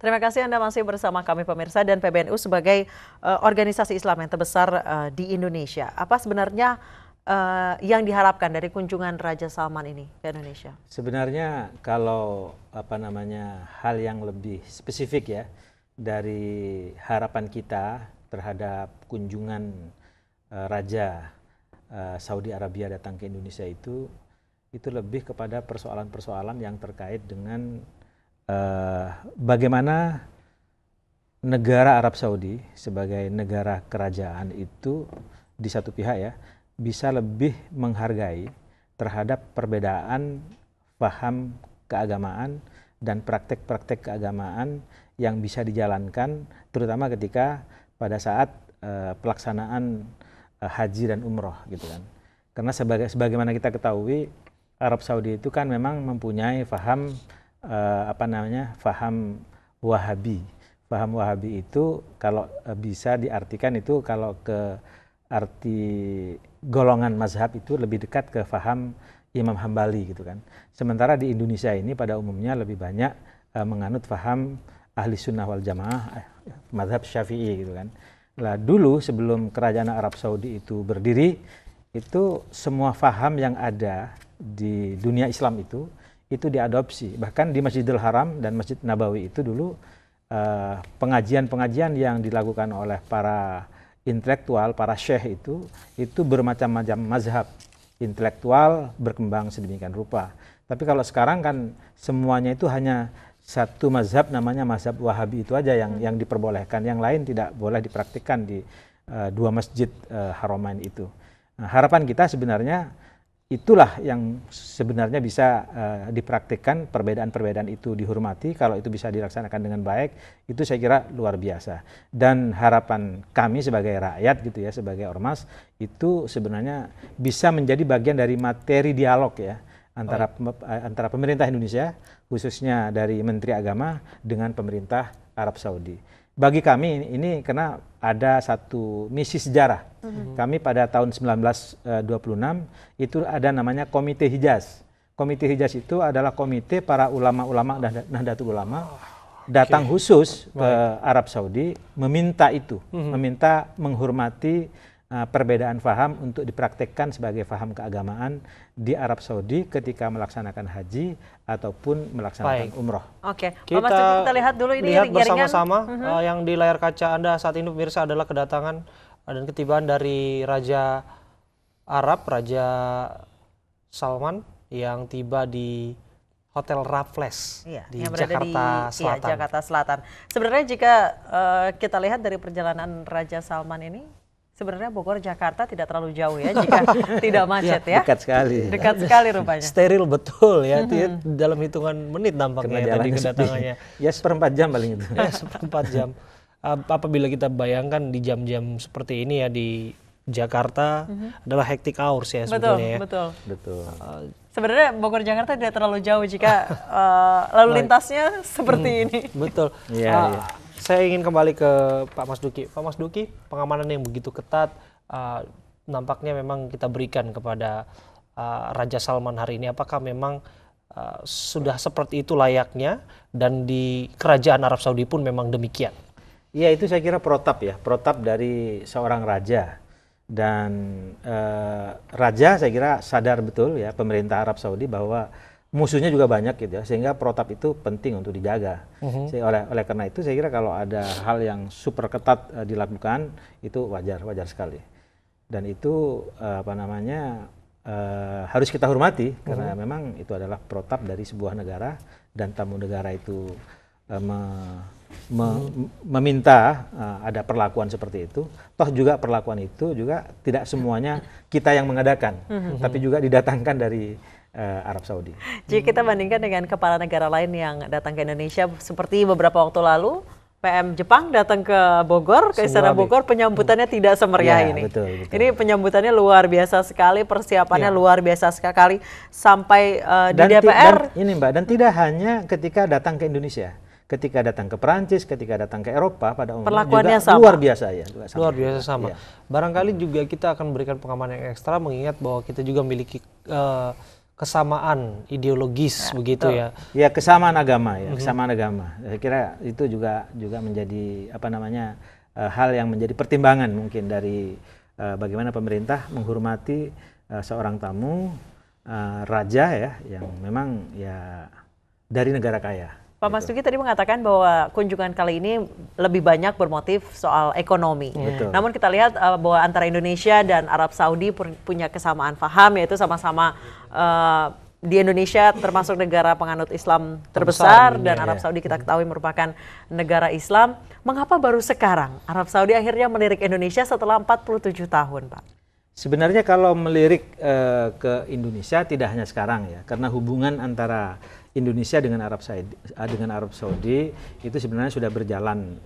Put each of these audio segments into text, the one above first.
Terima kasih Anda masih bersama kami pemirsa, dan PBNU sebagai organisasi Islam yang terbesar di Indonesia. Apa sebenarnya yang diharapkan dari kunjungan Raja Salman ini ke Indonesia? Sebenarnya kalau hal yang lebih spesifik ya dari harapan kita terhadap kunjungan Raja Saudi Arabia datang ke Indonesia itu lebih kepada persoalan-persoalan yang terkait dengan bagaimana negara Arab Saudi sebagai negara kerajaan itu di satu pihak ya bisa lebih menghargai terhadap perbedaan paham keagamaan dan praktek-praktek keagamaan yang bisa dijalankan terutama ketika pada saat pelaksanaan haji dan umroh gitu kan. Karena sebagaimana kita ketahui Arab Saudi itu kan memang mempunyai paham paham Wahabi. Paham Wahabi itu kalau bisa diartikan itu kalau ke arti golongan mazhab itu lebih dekat ke paham Imam Hambali gitu kan. Sementara di Indonesia ini pada umumnya lebih banyak menganut paham ahli sunnah wal jamaah, mazhab syafi'i gitu kan. Nah dulu sebelum kerajaan Arab Saudi itu berdiri, itu semua paham yang ada di dunia Islam itu diadopsi. Bahkan di Masjidil Haram dan Masjid Nabawi itu dulu pengajian-pengajian yang dilakukan oleh para intelektual, para syekh itu bermacam-macam mazhab intelektual berkembang sedemikian rupa. Tapi kalau sekarang kan semuanya itu hanya satu mazhab, namanya mazhab Wahabi itu aja yang diperbolehkan. Yang lain tidak boleh dipraktikkan di dua masjid Haramain itu. Nah, harapan kita sebenarnya itulah yang sebenarnya bisa dipraktikkan, perbedaan-perbedaan itu dihormati. Kalau itu bisa dilaksanakan dengan baik, itu saya kira luar biasa. Dan harapan kami sebagai rakyat gitu ya, sebagai ormas, itu sebenarnya bisa menjadi bagian dari materi dialog ya antara pemerintah Indonesia, khususnya dari Menteri Agama dengan pemerintah Arab Saudi. Bagi kami ini karena ada satu misi sejarah. Kami pada tahun 1926 itu ada namanya Komite Hijaz. Komite Hijaz itu adalah komite para ulama-ulama dan Nahdlatul Ulama datang khusus ke Arab Saudi meminta meminta menghormati perbedaan faham untuk dipraktekkan sebagai faham keagamaan di Arab Saudi ketika melaksanakan haji ataupun melaksanakan umroh. Oke, kita lihat dulu ini bersama-sama yang di layar kaca Anda saat ini pemirsa adalah kedatangan dan ketibaan dari Raja Arab, Raja Salman yang tiba di Hotel Raffles di Jakarta Selatan. Iya, Jakarta Selatan. Sebenarnya jika kita lihat dari perjalanan Raja Salman ini, sebenarnya Bogor Jakarta tidak terlalu jauh ya jika tidak macet ya. Dekat sekali. Dekat sekali rupanya. Steril betul ya. Dalam hitungan menit nampaknya tadi kedatangannya. Ya seperempat jam paling itu. Ya seperempat jam. Apabila kita bayangkan di jam-jam seperti ini ya di Jakarta adalah hectic hours ya sebetulnya ya. Betul. Sebenarnya Bogor Jakarta tidak terlalu jauh jika lalu lintasnya seperti ini. Betul. Saya ingin kembali ke Pak Mas Duki. Pak Mas Duki, pengamanan yang begitu ketat nampaknya memang kita berikan kepada Raja Salman hari ini. Apakah memang sudah seperti itu layaknya dan di kerajaan Arab Saudi pun memang demikian? Iya, itu saya kira protap ya, protap dari seorang raja. Dan raja saya kira sadar betul ya pemerintah Arab Saudi bahwa musuhnya juga banyak gitu ya, sehingga protap itu penting untuk dijaga. Oleh karena itu saya kira kalau ada hal yang super ketat dilakukan itu wajar sekali. Dan itu harus kita hormati karena memang itu adalah protap dari sebuah negara dan tamu negara itu meminta ada perlakuan seperti itu. Toh juga perlakuan itu juga tidak semuanya kita yang mengadakan, tapi juga didatangkan dari Arab Saudi. Jika kita bandingkan dengan kepala negara lain yang datang ke Indonesia, seperti beberapa waktu lalu, PM Jepang datang ke Bogor, ke Istana Bogor, penyambutannya tidak semeriah ini. Betul. Ini penyambutannya luar biasa sekali, persiapannya luar biasa sekali, sampai di DPR. Ini Mbak, dan tidak hanya ketika datang ke Indonesia. Ketika datang ke Perancis, ketika datang ke Eropa, pada umumnya juga sama. Luar biasa ya. Luar biasa sama. Barangkali juga kita akan memberikan pengamanan yang ekstra, mengingat bahwa kita juga memiliki kesamaan ideologis begitu ya. Ya, kesamaan agama ya, kesamaan agama. Saya kira itu juga menjadi hal yang menjadi pertimbangan mungkin dari bagaimana pemerintah menghormati seorang tamu raja ya yang memang ya dari negara kaya. Pak Mas Duki tadi mengatakan bahwa kunjungan kali ini lebih banyak bermotif soal ekonomi. Betul. Namun kita lihat bahwa antara Indonesia dan Arab Saudi punya kesamaan paham, yaitu sama-sama di Indonesia termasuk negara penganut Islam terbesar dan Arab Saudi kita ketahui merupakan negara Islam. Mengapa baru sekarang Arab Saudi akhirnya melirik Indonesia setelah 47 tahun, Pak? Sebenarnya kalau melirik ke Indonesia tidak hanya sekarang ya, karena hubungan antara Indonesia dengan Arab Saudi itu sebenarnya sudah berjalan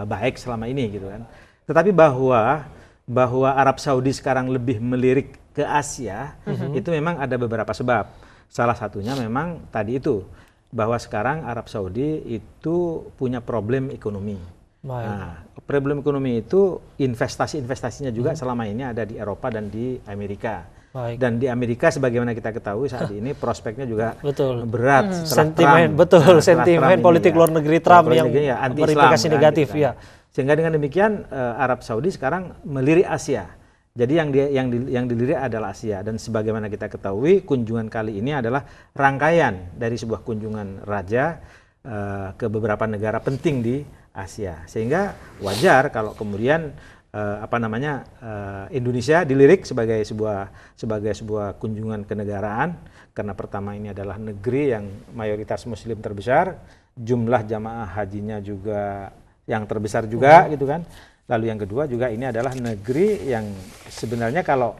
baik selama ini gitu kan. Tetapi bahwa Arab Saudi sekarang lebih melirik ke Asia itu memang ada beberapa sebab. Salah satunya memang tadi itu bahwa sekarang Arab Saudi itu punya problem ekonomi. Nah, problem ekonomi itu investasinya juga selama ini ada di Eropa dan di Amerika. Baik. Dan di Amerika sebagaimana kita ketahui saat ini prospeknya juga berat. Sentimen sentimen politik luar negeri Trump yang berimplikasi negatif ya. Sehingga dengan demikian Arab Saudi sekarang melirik Asia. Jadi yang dilirik adalah Asia, dan sebagaimana kita ketahui kunjungan kali ini adalah rangkaian dari sebuah kunjungan raja ke beberapa negara penting di Asia. Sehingga wajar kalau kemudian Indonesia dilirik sebagai sebuah kunjungan kenegaraan, karena pertama ini adalah negeri yang mayoritas Muslim terbesar, jumlah jamaah hajinya juga yang terbesar juga gitu kan. Lalu yang kedua juga ini adalah negeri yang sebenarnya kalau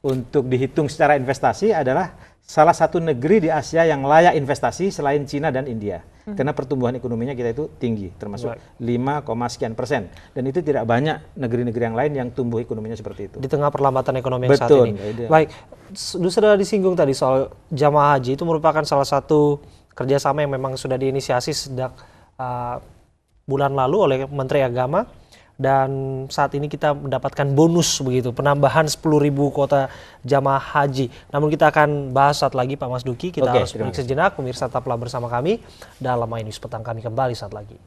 untuk dihitung secara investasi adalah salah satu negeri di Asia yang layak investasi selain Cina dan India. Karena pertumbuhan ekonominya kita itu tinggi, termasuk 5,sekian%. Dan itu tidak banyak negeri-negeri yang lain yang tumbuh ekonominya seperti itu. Di tengah perlambatan ekonomi yang saat ini. Baik, sudah disinggung tadi soal jamaah haji, itu merupakan salah satu kerjasama yang memang sudah diinisiasi sejak bulan lalu oleh Menteri Agama. Dan saat ini kita mendapatkan bonus begitu, penambahan 10.000 kuota jamaah haji. Namun kita akan bahas saat lagi Pak Mas Duki, kita harus break sejenak. Pemirsa tetaplah bersama kami dalam My News Petang, kami kembali saat lagi.